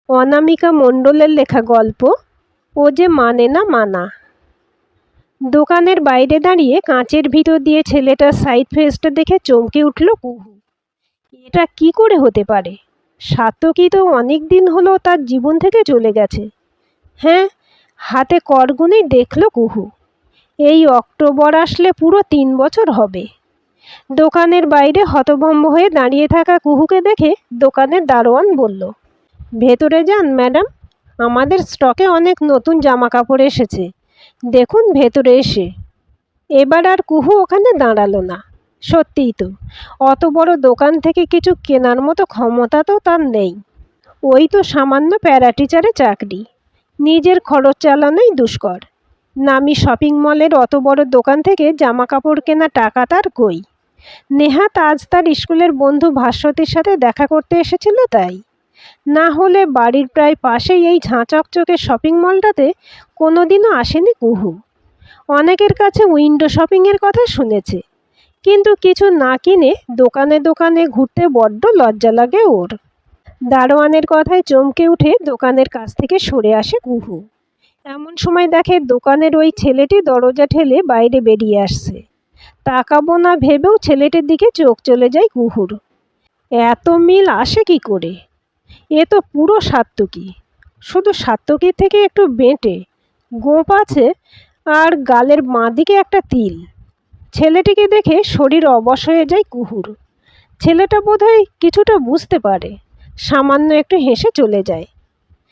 অনামিকা মণ্ডলের লেখা গল্প ও যে মানে না মানা। দোকানের বাইরে দাঁড়িয়ে কাঁচের ভিতর দিয়ে ছেলেটার সাইড ফেসটা দেখে চমকে উঠল কুহু। এটা কি করে হতে পারে? সাত্তকী তো অনেক দিন হলো তার জীবন থেকে চলে গেছে। হ্যাঁ, হাতে করগুনেই দেখল কুহু। এই অক্টোবর আসলে পুরো 3 বছর হবে। দোকানের বাইরে হতভম্ব হয়ে দাঁড়িয়ে থাকা কুহুকে দেখে দোকানের দারোয়ান বলল, ভেতরে যান ম্যাডাম, আমাদের স্টকে অনেক নতুন জামা কাপড় এসেছে, দেখুন ভেতরে এসে। এবার আর কুহু ওখানে দাঁড়ালো না। সত্যিই তো, অত বড় দোকান থেকে কিছু কেনার মতো ক্ষমতা তো তার নেই। ওই তো সামান্য প্যারা টিচারে চাকরি, নিজের খরচ চালানোই দুষ্কর। নামি শপিং মলের অত বড় দোকান থেকে জামা কাপড় কেনা টাকা তার কই? নেহাত আজ তার স্কুলের বন্ধু ভাস্বতীর সাথে দেখা করতে এসেছিল তাই, না হলে বাড়ির প্রায় পাশেই এই ঝাঁচকচকে শপিং মলটাতে কোনোদিনও আসেনি কুহু। অনেকের কাছে উইন্ডো শপিংয়ের কথা শুনেছে, কিন্তু কিছু না কিনে দোকানে দোকানে ঘুরতে বড্ড লজ্জা লাগে ওর। দারোয়ানের কথায় চমকে উঠে দোকানের কাছ থেকে সরে আসে কুহু। এমন সময় দেখে দোকানের ওই ছেলেটি দরজা ঠেলে বাইরে বেরিয়ে আসছে। তাকাবো না ভেবেও ছেলেটির দিকে চোখ চলে যায় কুহুর। এত মিল আসে কি করে? এ তো পুরো সাত্তকী, শুধু সাত্তকীর থেকে একটু বেঁটে, গোঁপ আছে, আর গালের বাঁ দিকে একটা তিল। ছেলেটিকে দেখে শরীর অবশ হয়ে যায় কুহুর। ছেলেটা বোধহয় কিছুটা বুঝতে পারে, সামান্য একটু হেসে চলে যায়।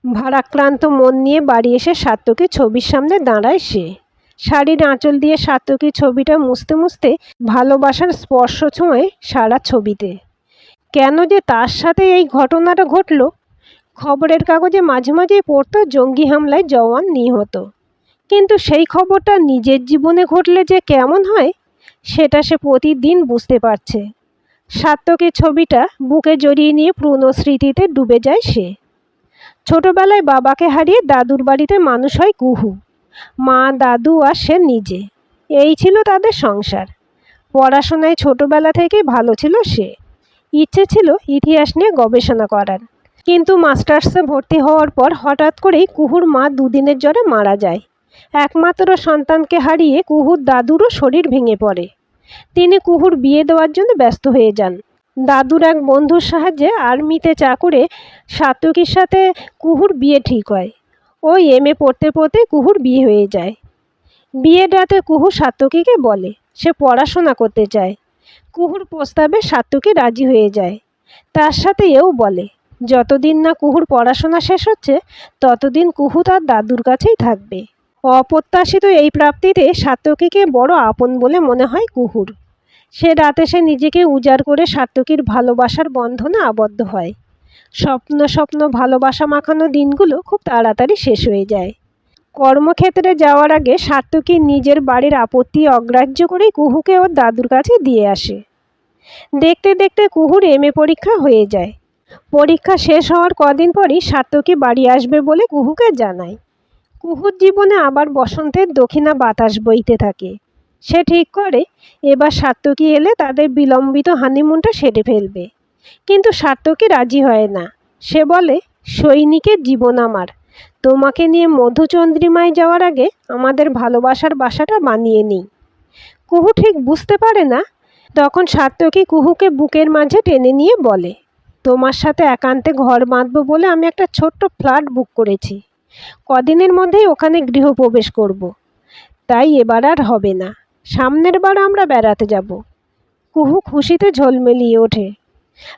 ভারাক্রান্ত মন নিয়ে বাড়ি এসে সাত্তকীর ছবির সামনে দাঁড়ায় সে। শাড়ির আঁচল দিয়ে সাত্তকীর ছবিটা মুছতে মুছতে ভালোবাসার স্পর্শ ছোঁয় সারা ছবিতে। কেন যে তার সাথে এই ঘটনাটা ঘটল? খবরের কাগজে মাঝে মাঝেই পড়তো জঙ্গি হামলায় জওয়ান নিহত, কিন্তু সেই খবরটা নিজের জীবনে ঘটলে যে কেমন হয় সেটা সে প্রতিদিন বুঝতে পারছে। সাত্তকীর ছবিটা বুকে জড়িয়ে নিয়ে পুরনো স্মৃতিতে ডুবে যায় সে। ছোটবেলায় বাবাকে হারিয়ে দাদুর বাড়িতে মানুষ হয় কুহু। মা, দাদু আর সে নিজে, এই ছিল তাদের সংসার। পড়াশোনায় ছোটবেলা থেকেই ভালো ছিল সে। ইচ্ছে ছিল ইতিহাস নিয়ে গবেষণা করার, কিন্তু মাস্টার্সে ভর্তি হওয়ার পর হঠাৎ করেই কুহুর মা দুদিনের জ্বরে মারা যায়। একমাত্র সন্তানকে হারিয়ে কুহুর দাদুরও শরীর ভেঙে পড়ে। তিনি কুহুর বিয়ে দেওয়ার জন্য ব্যস্ত হয়ে যান। দাদুর এক বন্ধুর সাহায্যে আর্মিতে চাকুরে সাত্তকীর সাথে কুহুর বিয়ে ঠিক হয়। ওই এমএ পড়তে পড়তে কুহুর বিয়ে হয়ে যায়। বিয়ের রাতে কুহু সাত্তকীকে বলে সে পড়াশোনা করতে চায়। কুহুর প্রস্তাবে সাত্তকী রাজি হয়ে যায়। তার সাথে এও বলে যতদিন না কুহুর পড়াশোনা শেষ হচ্ছে ততদিন কুহু তার দাদুর কাছেই থাকবে। অপ্রত্যাশিত এই প্রাপ্তিতে সাত্তকীকে বড় আপন বলে মনে হয় কুহুর। সে রাতে সে নিজেকে উজাড় করে সাত্তকীর ভালোবাসার বন্ধনে আবদ্ধ হয়। স্বপ্ন স্বপ্ন ভালোবাসা মাখানো দিনগুলো খুব তাড়াতাড়ি শেষ হয়ে যায়। কর্মক্ষেত্রে যাওয়ার আগে সাত্তকী নিজের বাড়ির আপত্তি অগ্রাহ্য করে কুহুকে ওর দাদুর কাছে দিয়ে আসে। দেখতে দেখতে কুহুর এমএ পরীক্ষা হয়ে যায়। পরীক্ষা শেষ হওয়ার কদিন পরই সাত্তকী বাড়ি আসবে বলে কুহুকে জানায়। কুহুর জীবনে আবার বসন্তের দক্ষিণা বাতাস বইতে থাকে। সে ঠিক করে এবার সাত্তকী এলে তাদের বিলম্বিত হানিমুনটা সেরে ফেলবে। কিন্তু সাত্তকী রাজি হয় না। সে বলে, সৈনিকের জীবন আমার, তোমাকে নিয়ে মধুচন্দ্রিমায় যাওয়ার আগে আমাদের ভালোবাসার বাসাটা বানিয়ে নিই। কুহু ঠিক বুঝতে পারে না। তখন সাত্তকী কুহুকে বুকের মাঝে টেনে নিয়ে বলে, তোমার সাথে একান্তে ঘর বাঁধবো বলে আমি একটা ছোট্ট ফ্ল্যাট বুক করেছি। কদিনের মধ্যেই ওখানে গৃহপ্রবেশ করব। তাই এবার আর হবে না, সামনের বার আমরা বেড়াতে যাব। কুহু খুশিতে ঝলমেলিয়ে ওঠে।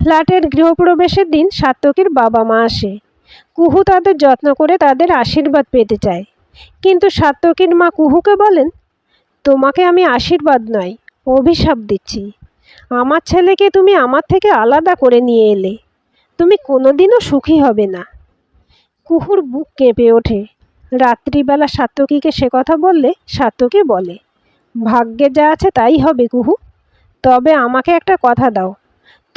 ফ্ল্যাটের গৃহপ্রবেশের দিন সাত্তকীর বাবা মা আসে। কুহু তাদের যত্ন করে তাদের আশীর্বাদ পেতে চায়, কিন্তু সাত্তকীর মা কুহুকে বলেন, তোমাকে আমি আশীর্বাদ নয়, অভিশাপ দিচ্ছি। আমার ছেলেকে তুমি আমার থেকে আলাদা করে নিয়ে এলে, তুমি কোনোদিনও সুখী হবে না। কুহুর বুক কেঁপে ওঠে। রাত্রিবেলা সাত্তকীকে সে কথা বললে সাত্তকী বলে, ভাগ্যে যা আছে তাই হবে কুহু, তবে আমাকে একটা কথা দাও,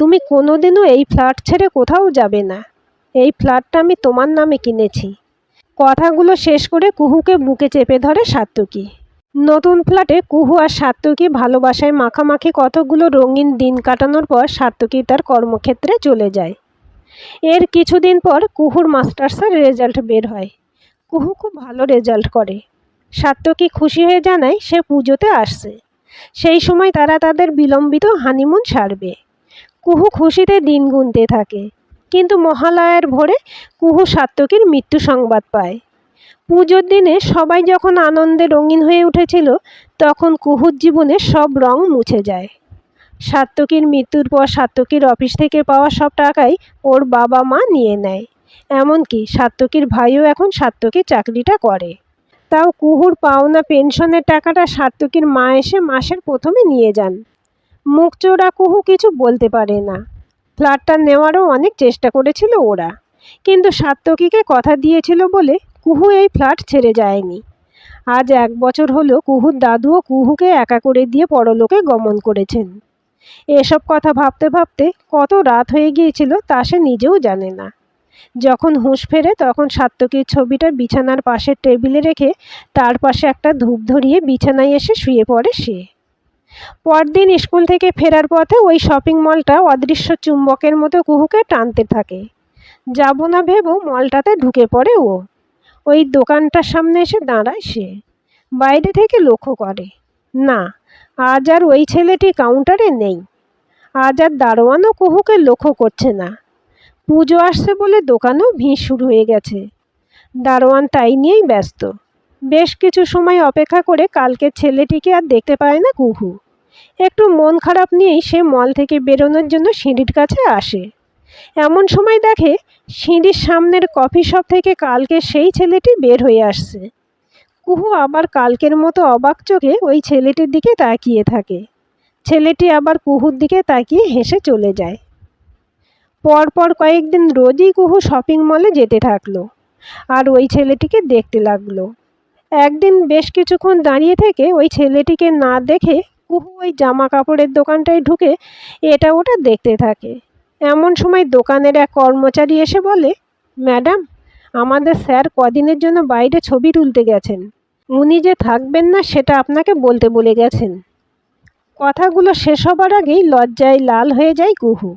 তুমি কোনোদিনও এই ফ্ল্যাট ছেড়ে কোথাও যাবে না। এই ফ্ল্যাটটা আমি তোমার নামে কিনেছি। কথাগুলো শেষ করে কুহুকে বুকে চেপে ধরে সাত্তকী। নতুন ফ্ল্যাটে কুহু আর সাত্তকী ভালোবাসায় মাখামাখি কতগুলো রঙিন দিন কাটানোর পর সাত্তকী তার কর্মক্ষেত্রে চলে যায়। এর কিছুদিন পর কুহুর মাস্টার্সের রেজাল্ট বের হয়। কুহু খুব ভালো রেজাল্ট করে। সাত্তকী খুশি হয়ে জানায় সে পুজোতে আসছে। সেই সময় তারা তাদের বিলম্বিত হানিমুন সারবে। কুহু খুশিতে দিন গুনতে থাকে। কিন্তু মহালয়ার ভোরে কুহু সাত্তকীর মৃত্যু সংবাদ পায়। পুজোর দিনে সবাই যখন আনন্দে রঙিন হয়ে উঠেছিল, তখন কুহুর জীবনে সব রং মুছে যায়। সাত্তকীর মৃত্যুর পর সাত্তকীর অফিস থেকে পাওয়া সব টাকাই ওর বাবা মা নিয়ে নেয়। এমনকি সাত্তকীর ভাইও এখন সাত্তকীর চাকরিটা করে। তাও কুহুর পাওনা পেনশনের টাকাটা সাত্তকীর মা এসে মাসের প্রথমে নিয়ে যান। মুখচোরা কুহু কিছু বলতে পারে না। ফ্ল্যাটটা নেওয়ারও অনেক চেষ্টা করেছিল ওরা, কিন্তু সাত্তকীকে কথা দিয়েছিল বলে কুহু এই ফ্ল্যাট ছেড়ে যায়নি। আজ 1 বছর হলো কুহুর দাদুও কুহুকে একা করে দিয়ে পরলোকে গমন করেছেন। এসব কথা ভাবতে ভাবতে কত রাত হয়ে গিয়েছিল তা সে নিজেও জানে না। যখন হুঁশ ফেরে তখন সাত্তকীর ছবিটা বিছানার পাশের টেবিলে রেখে তার পাশে একটা ধূপ ধরিয়ে বিছানায় এসে শুয়ে পড়ে সে। পরদিন স্কুল থেকে ফেরার পথে ওই শপিং মলটা অদৃশ্য চুম্বকের মতো কুহুকে টানতে থাকে। যাব না ভেবেও মলটাতে ঢুকে পড়ে ও। ওই দোকানটার সামনে এসে দাঁড়ায় সে। বাইরে থেকে লক্ষ্য করে, না, আজ আর ওই ছেলেটি কাউন্টারে নেই। আজ আর দারোয়ানও কুহুকে লক্ষ্য করছে না। পুজো আসছে বলে দোকানেও ভিড় শুরু হয়ে গেছে। দারোয়ান তাই নিয়েই ব্যস্ত। বেশ কিছু সময় অপেক্ষা করে কালকের ছেলেটিকে আর দেখতে পায় না কুহু। একটু মন খারাপ নিয়েই সে মল থেকে বেরোনোর জন্য সিঁড়ির কাছে আসে। এমন সময় দেখে সিঁড়ির সামনের কফি শপ থেকে কালকে সেই ছেলেটি বের হয়ে আসছে। কুহু আবার কালকের মতো অবাক চোখে ওই ছেলেটির দিকে তাকিয়ে থাকে। ছেলেটি আবার কুহুর দিকে তাকিয়ে হেসে চলে যায়। পরপর কয়েকদিন রোজই কুহু শপিং মলে যেতে থাকলো আর ওই ছেলেটিকে দেখতে লাগলো। একদিন বেশ কিছুক্ষণ দাঁড়িয়ে থেকে ওই ছেলেটিকে না দেখে কুহু ওই জামা কাপড়ের দোকানটায় ঢুকে এটা ওটা দেখতে থাকে। এমন সময় দোকানের এক কর্মচারী এসে বলে, ম্যাডাম, আমাদের স্যার কদিনের জন্য বাইরে ছবি তুলতে গেছেন। উনি যে থাকবেন না সেটা আপনাকে বলতে বলে গেছেন। কথাগুলো শেষ হবার আগেই লজ্জায় লাল হয়ে যায় কুহু।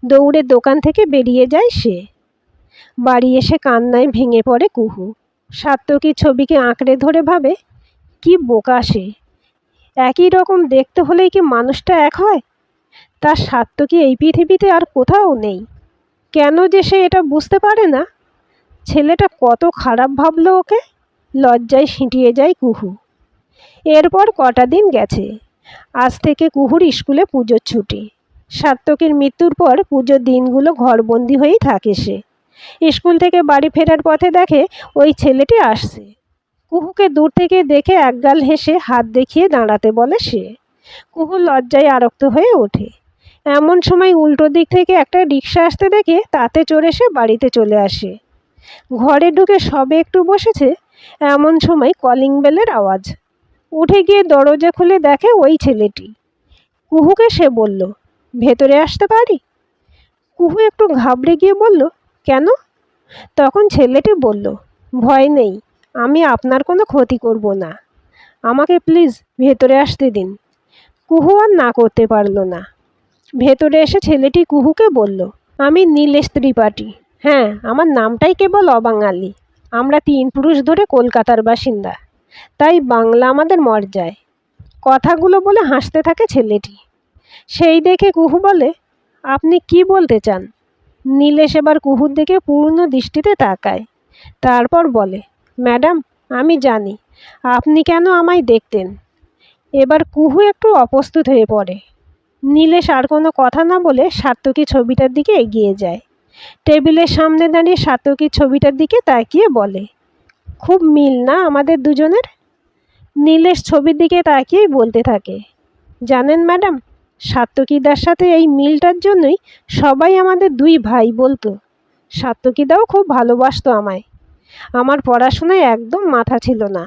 দৌড়ে দোকান থেকে বেরিয়ে যায় সে। বাড়ি এসে কান্নায় ভেঙে পড়ে কুহু। সাত্তকীর ছবিকে আঁকড়ে ধরে ভাবে, কি বোকা সে। একই রকম দেখতে হলেই কি মানুষটা এক হয়? তার সাত্তকী এই পৃথিবীতে আর কোথাও নেই। কেন যে সে এটা বুঝতে পারে না? ছেলেটা কত খারাপ ভাবলো ওকে। লজ্জায় সিঁটিয়ে যায় কুহু। এরপর কটা দিন গেছে। আজ থেকে কুহুর স্কুলে পুজোর ছুটি। সাত্তকীর মৃত্যুর পর পুজোর দিনগুলো ঘরবন্দি হয়েই থাকে সে। স্কুল থেকে বাড়ি ফেরার পথে দেখে ওই ছেলেটি আসছে। কুহুকে দূর থেকে দেখে একগাল হেসে হাত দেখিয়ে দাঁড়াতে বলে সে। কুহু লজ্জায় আরক্ত হয়ে ওঠে। এমন সময় উল্টো দিক থেকে একটা রিক্সা আসতে দেখে তাতে চড়ে সে বাড়িতে চলে আসে। ঘরে ঢুকে সবে একটু বসেছে, এমন সময় কলিং বেলের আওয়াজ। উঠে গিয়ে দরজা খুলে দেখে ওই ছেলেটি। কুহুকে সে বলল, ভেতরে আসতে পারি? কুহু একটু ঘাবড়ে গিয়ে বলল, কেন? তখন ছেলেটি বলল, ভয় নেই, আমি আপনার কোনো ক্ষতি করব না। আমাকে প্লিজ ভেতরে আসতে দিন। কুহু আর না করতে পারল না। ভেতরে এসে ছেলেটি কুহুকে বলল, আমি নীলেশ ত্রিপাঠী। হ্যাঁ, আমার নামটাই কেবল অবাঙালি। আমরা 3 পুরুষ ধরে কলকাতার বাসিন্দা, তাই বাংলা আমাদের মর্যায়। কথাগুলো বলে হাসতে থাকে ছেলেটি। সেই দেখে কুহু বলে, আপনি কি বলতে চান? নীলেশ এবার কুহুর দিকে পূর্ণ দৃষ্টিতে তাকায়। তারপর বলে, ম্যাডাম, আমি জানি আপনি কেন আমায় দেখতেন। এবার কুহু একটু অপ্রস্তুত হয়ে পড়ে। নীলেশ আর কোনো কথা না বলে সাত্তকী ছবিটার দিকে এগিয়ে যায়। টেবিলের সামনে দাঁড়িয়ে সাত্তকীর ছবিটার দিকে তাকিয়ে বলে, খুব মিল না আমাদের দুজনের? নীলেশ ছবির দিকে তাকিয়েই বলতে থাকে, জানেন ম্যাডাম, সাত্তকীদার সাথে এই মিলটার জন্যই সবাই আমাদের 2 ভাই বলতো। সাত্তকীদাও খুব ভালোবাসতো আমায়। আমার পড়াশোনায় একদম মাথা ছিল না,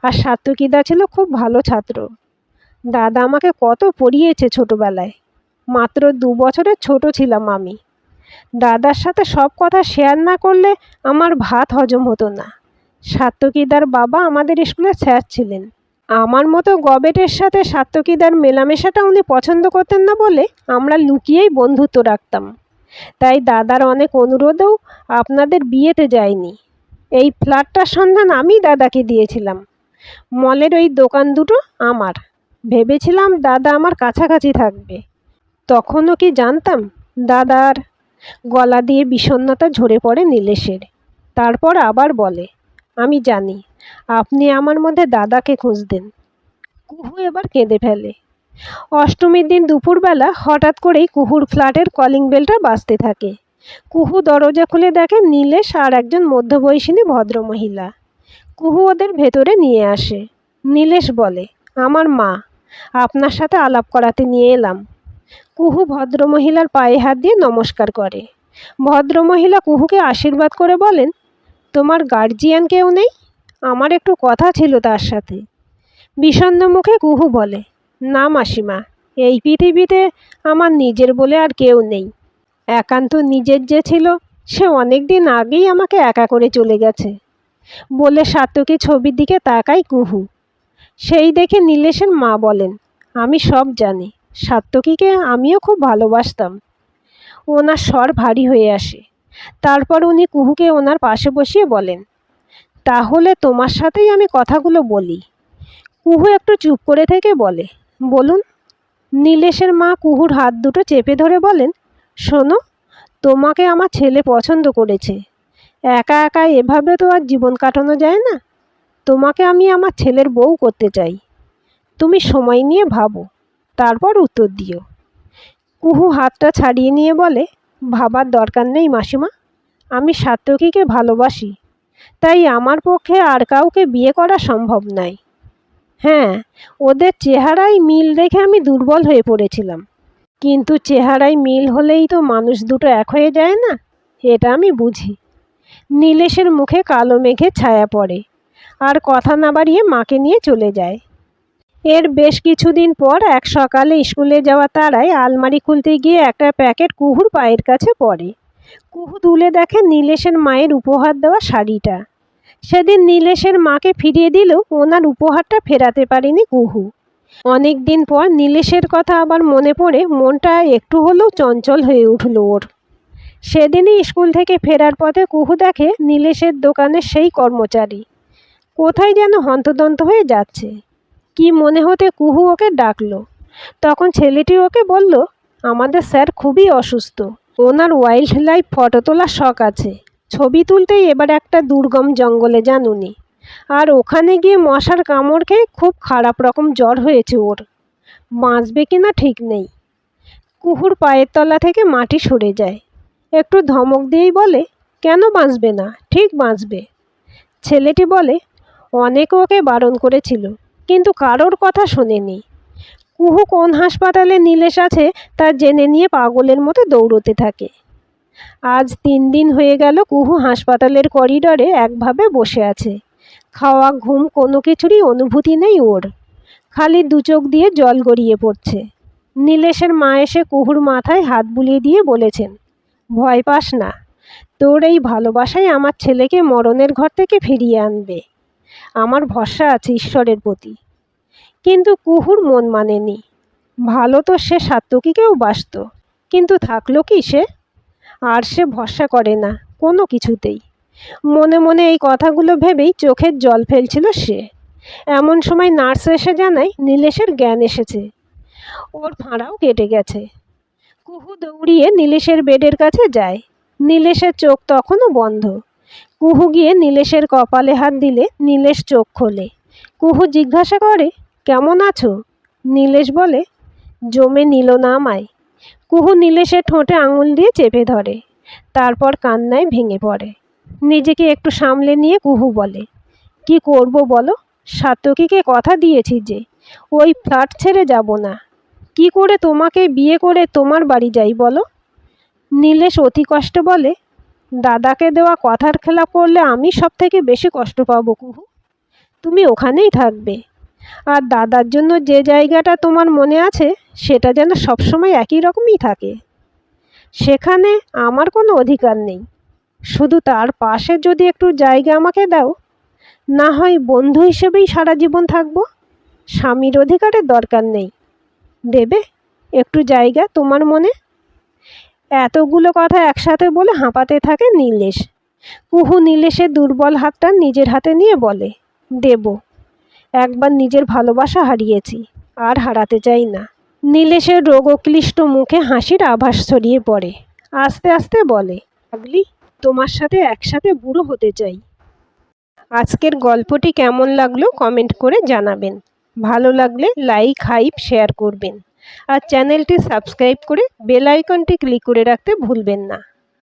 আর সাত্তকীদা ছিল খুব ভালো ছাত্র। দাদা আমাকে কত পড়িয়েছে ছোটবেলায়। মাত্র 2 বছরের ছোট ছিলাম আমি। দাদার সাথে সব কথা শেয়ার না করলে আমার ভাত হজম হতো না। সাত্তকীদার বাবা আমাদের স্কুলে স্যার ছিলেন। আমার মতো গবেটের সাথে সাত্তকীদার মেলামেশাটা উনি পছন্দ করতেন না বলে আমরা লুকিয়েই বন্ধুত্ব রাখতাম। তাই দাদার অনেক অনুরোধেও আপনাদের বিয়েতে যায়নি। এই ফ্ল্যাটটার সন্ধান আমি দাদাকে দিয়েছিলাম। মলের ওই দোকান দুটো আমার। ভেবেছিলাম দাদা আমার কাছাকাছি থাকবে। তখনও কি জানতাম দাদার। গলা দিয়ে বিষণ্ণতা ঝরে পড়ে নীলেশের। তারপর আবার বলে, আমি জানি আপনি আমার মধ্যে দাদাকে খুঁজতেন। কুহু এবার কেঁদে ফেলে। অষ্টমীর দিন দুপুরবেলা হঠাৎ করেই কুহুর ফ্ল্যাটের কলিং বেলটা বাজতে থাকে। কুহু দরজা খুলে দেখে নীলেশ আর একজন মধ্যবয়সিনী ভদ্রমহিলা। কুহু ওদের ভেতরে নিয়ে আসে। নীলেশ বলে, আমার মা, আপনার সাথে আলাপ করাতে নিয়ে এলাম। কুহু ভদ্রমহিলার পায়ে হাত দিয়ে নমস্কার করে। ভদ্রমহিলা কুহুকে আশীর্বাদ করে বলেন, তোমার গার্জিয়ান কেউ নেই? আমার একটু কথা ছিল তার সাথে। বিষণ্ণ মুখে কুহু বলে, না মাসিমা, এই পৃথিবীতে আমার নিজের বলে আর কেউ নেই। একান্ত নিজের যে ছিল সে অনেক দিন আগেই আমাকে একা করে চলে গেছে। বলে সাত্তকী ছবির দিকে তাকায় কুহু। সেই দেখে নীলেশের মা বলেন, আমি সব জানি, সাত্তকীকে আমিও খুব ভালোবাসতাম। ওনার স্বর ভারী হয়ে আসে। তারপর উনি কুহুকে ওনার পাশে বসিয়ে বলেন, তাহলে তোমার সাথেই আমি কথাগুলো বলি। কুহু একটু চুপ করে থেকে বলে, বলুন। নীলেশের মা কুহুর হাত দুটো চেপে ধরে বলেন, শোনো, তোমাকে আমার ছেলে পছন্দ করেছে। একা একা এভাবে তো আর জীবন কাটানো যায় না। তোমাকে আমি আমার ছেলের বউ করতে চাই। তুমি সময় নিয়ে ভাবো, তারপর উত্তর দিও। কুহু হাতটা ছাড়িয়ে নিয়ে বলে, ভাবার দরকার নেই মাসিমা, আমি সাত্তকীকে ভালোবাসি। তাই আমার পক্ষে আর কাউকে বিয়ে করা সম্ভব নয়। হ্যাঁ, ওদের চেহারায় মিল দেখে আমি দুর্বল হয়ে পড়েছিলাম। কিন্তু চেহারায় মিল হলেই তো মানুষ দুটো এক হয়ে যায় না, এটা আমি বুঝি। নীলেশের মুখে কালো মেঘের ছায়া পড়ে, আর কথা না বাড়িয়ে মাকে নিয়ে চলে যায়। এর বেশ কিছুদিন পর এক সকালে স্কুলে যাওয়া তারায় আলমারি খুলতে গিয়ে একটা প্যাকেট কুহুর পায়ের কাছে পড়ে। কুহু তুলে দেখে নীলেশের মায়ের উপহার দেওয়া শাড়িটা। সেদিন নীলেশের মাকে ফিরিয়ে দিলেও ওনার উপহারটা ফেরাতে পারেনি কুহু। অনেক দিন পর নীলেশের কথা আবার মনে পড়ে মনটা একটু হলেও চঞ্চল হয়ে উঠল ওর। সেদিনই স্কুল থেকে ফেরার পথে কুহু দেখে নীলেশের দোকানের সেই কর্মচারী কোথায় যেন হন্তদন্ত হয়ে যাচ্ছে। কি মনে হতে কুহু ওকে ডাকলো। তখন ছেলেটি ওকে বলল, আমাদের স্যার খুবই অসুস্থ। ওনার ওয়াইল্ড লাইফ ফটো তোলার শখ আছে। ছবি তুলতেই এবার একটা দুর্গম জঙ্গলে যান উনি। আর ওখানে গিয়ে মশার কামড় খেয়ে খুব খারাপ রকম জ্বর হয়েছে ওর। বাঁচবে কিনা ঠিক নেই। কুহুর পায়ের তলা থেকে মাটি সরে যায়। একটু ধমক দিয়েই বলে, কেন বাঁচবে না, ঠিক বাঁচবে। ছেলেটি বলে, অনেকে ওকে বারণ করেছিল, কিন্তু কারোর কথা শোনেনি। কুহু কোন হাসপাতালে নীলেশ আছে তা জেনে নিয়ে পাগলের মতো দৌড়তে থাকে। আজ 3 দিন হয়ে গেল কুহু হাসপাতালের করিডরে একভাবে বসে আছে। খাওয়া ঘুম কোনো কিছুরই অনুভূতি নেই ওর। খালি দু চোখ দিয়ে জল গড়িয়ে পড়ছে। নীলেশের মা এসে কুহুর মাথায় হাত বুলিয়ে দিয়ে বলেছেন, ভয় পাস না, তোর এই ভালোবাসাই আমার ছেলেকে মরণের ঘর থেকে ফিরিয়ে আনবে। আমার ভরসা আছে ঈশ্বরের প্রতি। কিন্তু কুহুর মন মানেনি। ভালো তো সে সাত্তকীকেও বাসত, কিন্তু থাকলো কি সে? আর সে ভরসা করে না কোনো কিছুতেই। মনে মনে এই কথাগুলো ভেবেই চোখের জল ফেলছিল সে। এমন সময় নার্স এসে জানায় নীলেশের জ্ঞান এসেছে, ওর ফাঁড়াও কেটে গেছে। কুহু দৌড়িয়ে নীলেশের বেডের কাছে যায়। নীলেশের চোখ তখনও বন্ধ। কুহু গিয়ে নীলেশের কপালে হাত দিলে নীলেশ চোখ খোলে। কুহু জিজ্ঞাসা করে, কেমন আছো? নীলেশ বলে, জমে নিল না আমায়। কুহু নীলেশের ঠোঁটে আঙুল দিয়ে চেপে ধরে, তারপর কান্নায় ভেঙে পড়ে। নিজেকে একটু সামলে নিয়ে কুহু বলে, কি করব বলো? সাত্তকীকে কথা দিয়েছি যে ওই ফ্ল্যাট ছেড়ে যাব না। কি করে তোমাকে বিয়ে করে তোমার বাড়ি যাই বলো? নীলেশ অতি কষ্টে বলে, দাদাকে দেওয়া কথার খেলাপ করলে আমি সব থেকে বেশি কষ্ট পাবো কুহু। তুমি ওখানেই থাকবে। আর দাদার জন্য যে জায়গাটা তোমার মনে আছে সেটা যেন সবসময় একই রকমই থাকে। সেখানে আমার কোনো অধিকার নেই। শুধু তার পাশে যদি একটু জায়গা আমাকে দাও, না হয় বন্ধু হিসেবেই সারা জীবন থাকবো। স্বামীর অধিকারের দরকার নেই। দেবে একটু জায়গা তোমার মনে? এতগুলো কথা একসাথে বলে হাঁপাতে থাকে নীলেশ। কুহু নীলেশের দুর্বল হাতটা নিজের হাতে নিয়ে বলে, দেব। একবার নিজের ভালোবাসা হারিয়েছি, আর হারাতে চাই না। নীলেশের রোগক্লিষ্ট মুখে হাসির আভাস ছড়িয়ে পড়ে। আস্তে আস্তে বলে, পাগলি, তোমার সাথে একসাথে বুড়ো হতে চাই। আজকের গল্পটি কেমন লাগলো কমেন্ট করে জানাবেন। ভালো লাগলে লাইক, হাইপ, শেয়ার করবেন। আর চ্যানেলটি সাবস্ক্রাইব করে বেল আইকনটি ক্লিক করে রাখতে ভুলবেন না।